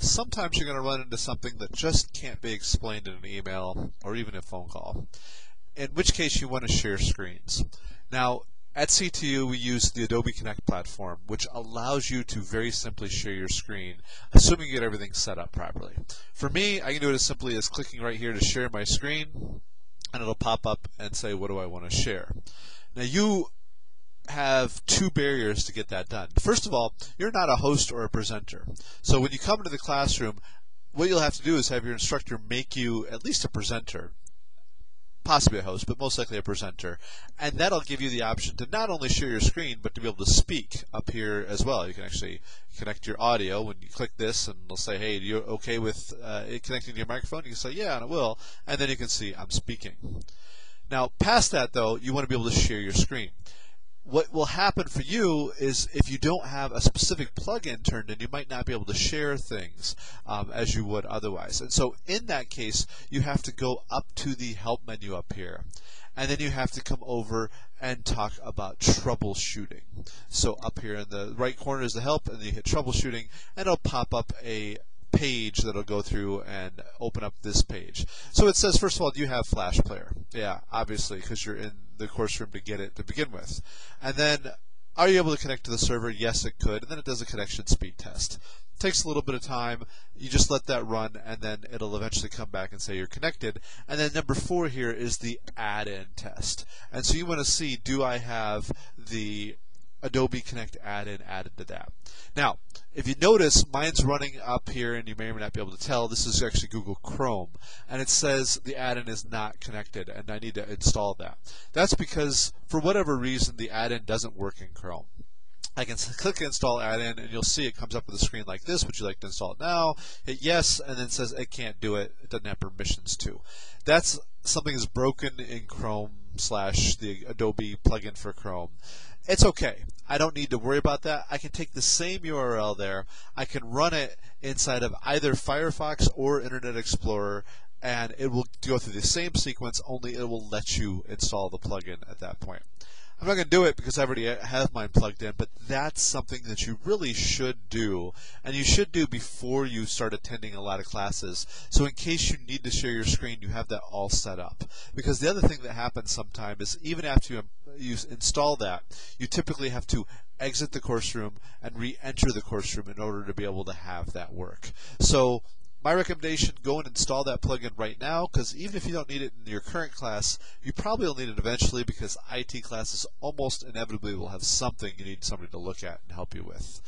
sometimes you're going to run into something that just can't be explained in an email or even a phone call, in which case you want to share screens. Now, at CTU, we use the Adobe Connect platform, which allows you to very simply share your screen, assuming you get everything set up properly. For me, I can do it as simply as clicking right here to share my screen, and it'll pop up and say, what do I want to share? Now, you have two barriers to get that done. First of all, you're not a host or a presenter. So when you come into the classroom, what you'll have to do is have your instructor make you at least a presenter, possibly a host, but most likely a presenter. And that'll give you the option to not only share your screen, but to be able to speak up here as well. You can actually connect your audio. When you click this, and it'll say, hey, are you okay with it connecting to your microphone? You can say, yeah, and it will. And then you can see I'm speaking. Now, past that, though, you want to be able to share your screen. What will happen for you is if you don't have a specific plugin turned in, you might not be able to share things as you would otherwise. And so in that case, you have to go up to the help menu up here. And then you have to come over and talk about troubleshooting. So up here in the right corner is the help, and then you hit troubleshooting, and it'll pop up a page that'll go through and open up this page. So it says, first of all, do you have Flash Player? Yeah, obviously, because you're in the course room to get it to begin with. And then, are you able to connect to the server? Yes, it could. And then it does a connection speed test. It takes a little bit of time. You just let that run, and then it'll eventually come back and say you're connected. And then number 4 here is the add-in test. And so you want to see, do I have the Adobe Connect add-in added to that? Now, if you notice, mine's running up here, and you may or may not be able to tell, this is actually Google Chrome, and it says the add-in is not connected, and I need to install that. That's because, for whatever reason, the add-in doesn't work in Chrome. I can click Install Add-in, and you'll see it comes up with a screen like this. Would you like to install it now? Hit yes, and then it says it can't do it. It doesn't have permissions to. That's something that's broken in Chrome / the Adobe plugin for Chrome. It's okay. I don't need to worry about that. I can take the same URL there. I can run it inside of either Firefox or Internet Explorer, and it will go through the same sequence, only it will let you install the plugin at that point. I'm not going to do it because I already have mine plugged in, but that's something that you really should do, and you should do before you start attending a lot of classes. So in case you need to share your screen, you have that all set up. Because the other thing that happens sometimes is even after you install that, you typically have to exit the course room and re-enter the course room in order to be able to have that work. So my recommendation, go and install that plugin right now, because even if you don't need it in your current class, you probably will need it eventually, because IT classes almost inevitably will have something you need somebody to look at and help you with.